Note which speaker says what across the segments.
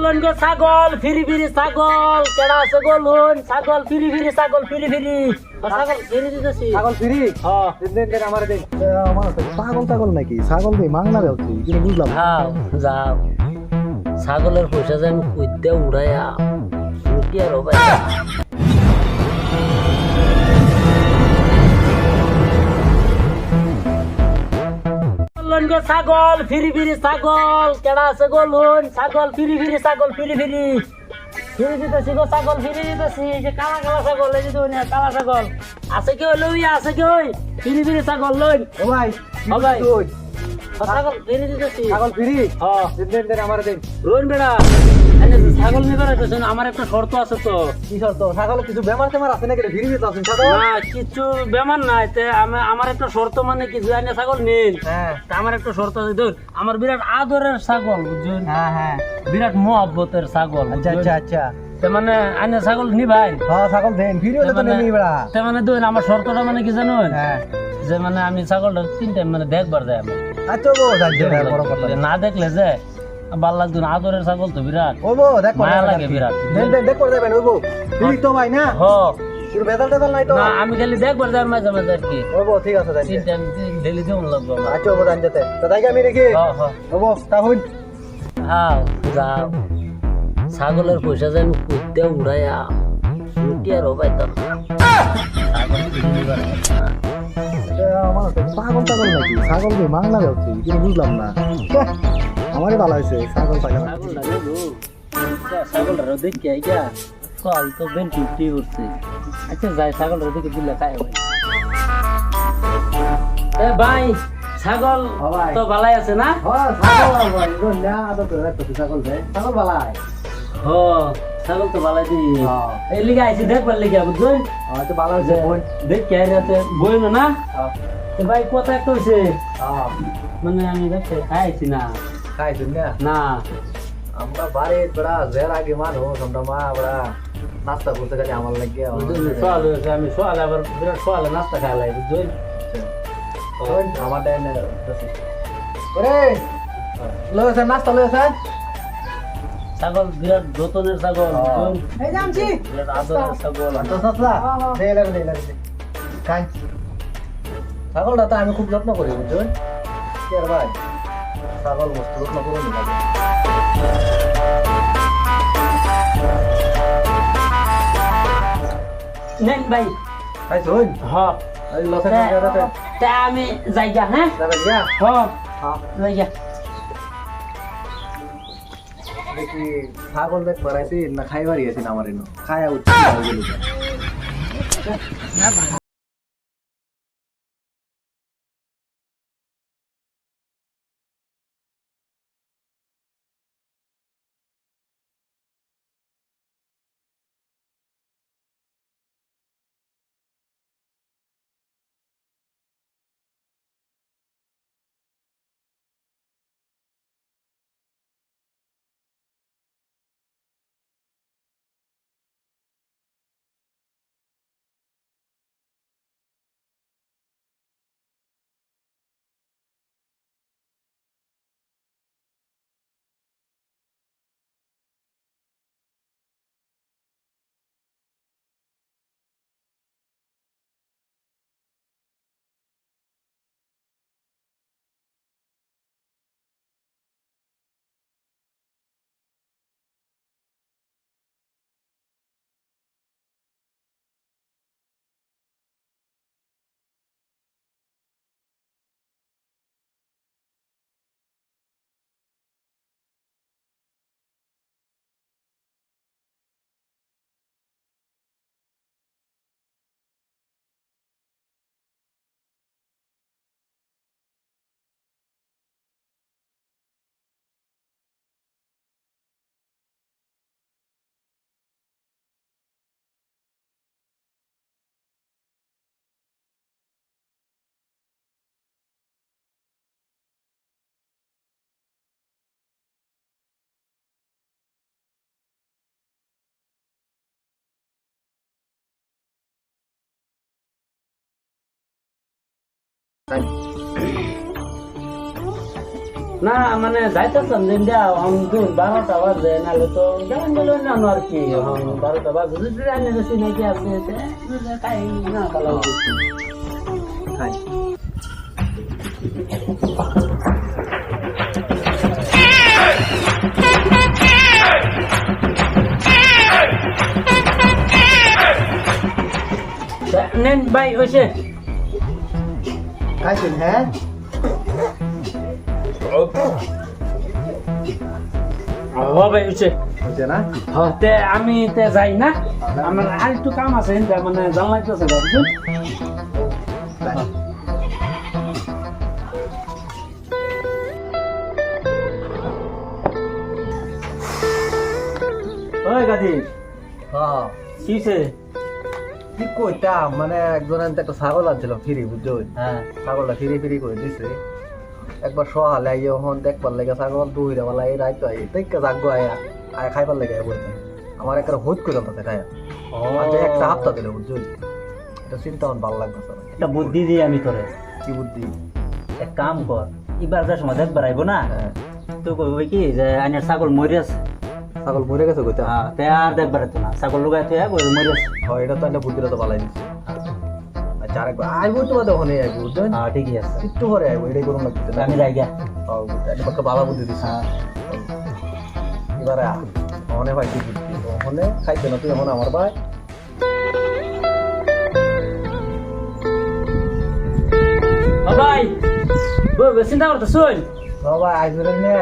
Speaker 1: লঙ্গে ছাগল ফিরি ফিরি ছাগল কেডা আছে গোলুন ছাগল ফিরি ফিরি ছাগল ফিরি ফিরি ছাগল ফিরি দিতেছি
Speaker 2: ছাগল ফ্রি
Speaker 1: হ্যাঁ
Speaker 2: দিন দিন আমার দিন আমার ছাগল ছাগল নাকি ছাগল দিয়ে মাংনা বেলছি কিন্তু বুঝলাম না।
Speaker 1: যাও যাও ছাগলের পয়সা যে আমি কইতে উড়াইয়া কি আর হবে লঙ্গে ছাগল ফিরি ফিরি ছাগল কেডা আছে গোলুন ছাগল ফিরি ফিরি ছাগল ফিরি ফিরি ফিরি দিতেছি গো ছাগল ফিরি দিতেছি যে কালা কালা ছাগল এই যে দুই না কালা ছাগল আছে কি হইলো আছে কি হই ফিরি ফিরি ছাগল লইন
Speaker 2: ও ভাই
Speaker 1: ও ভাই।
Speaker 2: তুই
Speaker 1: ছাগল ফিরি দিতেছি
Speaker 2: ছাগল ফ্রি
Speaker 1: হ্যাঁ
Speaker 2: দিন দিন আমার দিন
Speaker 1: রোন বেড়া এনে ছাগল নিবার আইতেছেন আমার একটা শর্ত আছে তো
Speaker 2: কি শর্ত ছাগল কিছু বেমার টেমার আছে নাকি ফ্রি দিতে আছেন ছাগল
Speaker 1: না কিছু বেমার নাই তে আমার একটা শর্ত মানে কি জুয়ানে ছাগল নিন
Speaker 2: হ্যাঁ
Speaker 1: তা আমার একটা শর্ত আছে ধর আমার বিরাট আদরের ছাগল বুঝছেন
Speaker 2: হ্যাঁ হ্যাঁ
Speaker 1: বিরাট মহব্বতের ছাগল
Speaker 2: আচ্ছা আচ্ছা আচ্ছা
Speaker 1: তার মানে আইনে ছাগল নি ভাই
Speaker 2: হ্যাঁ ছাগল দেন ফ্রি হলে তো নেই বড়া
Speaker 1: তার মানে ধরুন আমার শর্তটা মানে কি জানুন
Speaker 2: হ্যাঁ
Speaker 1: যে মানে আমি ছাগলটা 3 টাইম মানে দেখবার যাই আমি
Speaker 2: আচ্ছা গো যাচ্ছে বড় কথা
Speaker 1: না দেখলে যে ভাল লাগতো না আদরের ছাগল তো বিরাট
Speaker 2: ও গো দেখ
Speaker 1: মায়া লাগে বিরাট
Speaker 2: দেন দেন দেখ করে দেবেন ও গো ফ্রি তো ভাই না
Speaker 1: হ
Speaker 2: কিন্তু বেদাল টেদাল নাই তো
Speaker 1: না আমি খালি দেখবার যাই মাঝে মাঝে আর কি
Speaker 2: ও গো ঠিক আছে দেন
Speaker 1: 3 টাইম ডেলি দেউন লাগবে আমার
Speaker 2: আচ্ছা গো জান যেতে তো তাই আমি রেখে
Speaker 1: হ্যাঁ হ্যাঁ
Speaker 2: ও গো তা হইন
Speaker 1: হ্যাঁ যাও ছাগলের পয়সা যে আমি কইতে উড়াইয়া কি আর হবে তো
Speaker 2: আমার ছাগল ছাগল নাকি ছাগল দিয়ে মাংনা বেলছি কিন্তু বুঝলাম না আমারই ভালো হয়েছে ছাগল ছাগল
Speaker 1: ছাগলটা নেবো ছাগলটা দেখি আইগা কল তো বেন ফিফটি উঠছে আচ্ছা যাই ছাগলটা দেখে দিলে খাই ভাই এ ভাই ছাগল
Speaker 2: হ্যাঁ ভাই।
Speaker 1: তো ভালাই আছে না
Speaker 2: ছাগল ভাই না আদর করে রাখতে ছাগল ভাই ছাগল ভালাই
Speaker 1: হ ছাগল তো ভালাই দি
Speaker 2: হ্যাঁ।
Speaker 1: এই লিগা আইছি দেখবার লিগা বুঝছেন
Speaker 2: হয়তো ভালো হয়েছে বোন
Speaker 1: দেখি আইরাতে বইল না এ ভাই কথা একটা হইছে মানে আমি দেখতে খাইছি না
Speaker 2: খাইছেন না
Speaker 1: না
Speaker 2: আমরা বাড়ির বড়া জের আগে মানুষ আমরা মা বড়া নাস্তা করতে গেলে আমার লাগে
Speaker 1: সোয়াল হয়েছে আমি সোয়াল আবার বিরাট সোয়ালে নাস্তা খাই লাই বুঝছেন
Speaker 2: আমার দেন ওরে লয়েছেন নাস্তা লয়েছেন
Speaker 1: ছাগল বিরাট যতনের ছাগল বুঝছেন?
Speaker 2: এই জানছি
Speaker 1: বিরাট আদরের ছাগল
Speaker 2: ছাগলটা তো আমি খুব যত্ন করি বুঝছেন কি আর ভাই ছাগল মস্ত যত্ন করে নি লাগে
Speaker 1: নেন ভাই
Speaker 2: খাইছুন
Speaker 1: হ্যাঁ
Speaker 2: এই লসেন যাতে
Speaker 1: তা আমি যাইগা হ্যাঁ
Speaker 2: যাবেন যা
Speaker 1: হ্যাঁ
Speaker 2: হ্যাঁ
Speaker 1: যাইগা
Speaker 2: দেখি ছাগল দেখ করাইছি না খাইবারই আছি না আমার এনো খায়া উঠছি
Speaker 1: না মানে যাইতেছিলাম দিন দিয়া দুন 12টা বাজে নাহলে তো যেমন বলে অন্যান্য আর কি 12টা বাজে যদি রান্না বেশি নাকি আছে তাই না ভালো
Speaker 2: খাই
Speaker 1: নেন ভাই হয়েছে
Speaker 2: খাইছেন হ্যাঁ
Speaker 1: ভাই হয়েছে
Speaker 2: হচ্ছে না
Speaker 1: তে আমি তে যাই না আমার আর একটু কাম আছে মানে জানলাইতেছে বুঝছেন ওই গাদি
Speaker 2: হ্যাঁ
Speaker 1: কিছে
Speaker 2: কি কইতাম মানে একজন আনতে একটা ছাগল আনছিল ফিরি বুঝছো
Speaker 1: হ্যাঁ
Speaker 2: ছাগলটা ফিরি ফিরি করে দিছে একবার সহালে আইয়ে হন দেখবার লাগে ছাগল দুইটা বেলা এই রাইতো আই দেখকে জাগো আয়া আয় খাইবার লাগে বলতে আমার একটা হইত করে তাতে খায় আজ একটা হাপ্তা দিলে বুঝছো এটা চিন্তা হন ভালো লাগবে স্যার
Speaker 1: একটা বুদ্ধি দিই আমি তোরে
Speaker 2: কি বুদ্ধি
Speaker 1: এক কাম কর এবার যার সময় দেখবার আইব না
Speaker 2: হ্যাঁ
Speaker 1: তো কইবে কি যে আইনের ছাগল মরে আছে
Speaker 2: ছাগল মরে গেছে কইতা
Speaker 1: হ্যাঁ তে আর দেখবার তো না ছাগল লুগাই তুই মরে আছে
Speaker 2: হয় এটা তো একটা বুদ্ধিটা তো ভালাই দিচ্ছে আচ্ছা আরেকবার আইবো তোমার ওখানে আইবো বুঝছো
Speaker 1: হ্যাঁ ঠিকই আছে
Speaker 2: একটু পরে আইবো এটাই করুন লাগছে
Speaker 1: আমি যাই গা
Speaker 2: একটা ভালো বুদ্ধি দিচ্ছে
Speaker 1: হ্যাঁ
Speaker 2: এবারে ওখানে ভাই কি বুদ্ধি ওখানে খাইতে না তুই এখন আমার ভাই
Speaker 1: ও ভাই চিন্তা করতে শুন
Speaker 2: বাবা আইজুরে নে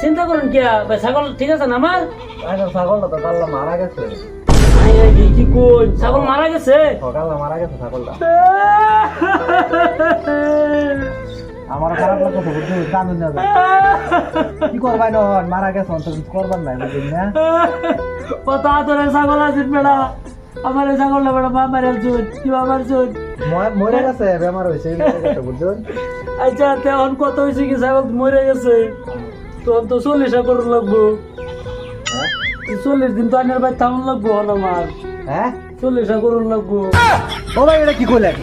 Speaker 1: চিন্তা করুন কি ভাই ছাগল ঠিক আছে না আমার
Speaker 2: আইজুর ছাগলটা তো কাল্লা মারা গেছে
Speaker 1: কি কোন ছাগল মারা গেছে
Speaker 2: কাল্লা মারা গেছে ছাগলটা আমার খারাপ লাগছে বুঝলি কানুন না কি করবাই না মারা গেছে অন্ত কিছু করবার নাই বুঝলি না
Speaker 1: কত আদরের ছাগল আছে বেড়া আমার এই ছাগলটা বেড়া মামারের জুন কি মামার জুন
Speaker 2: মরে গেছে বেমার হয়েছে বুঝলি
Speaker 1: আচ্ছা তেমন কত হয়েছে কি ছাগল মরে গেছে তখন তো 40 করুন লাগবো 40 দিন তো আনের ভাই থামন লাগবো আমার
Speaker 2: হ্যাঁ
Speaker 1: 40 করুন লাগবো
Speaker 2: ও ভাই এটা কি কইলেন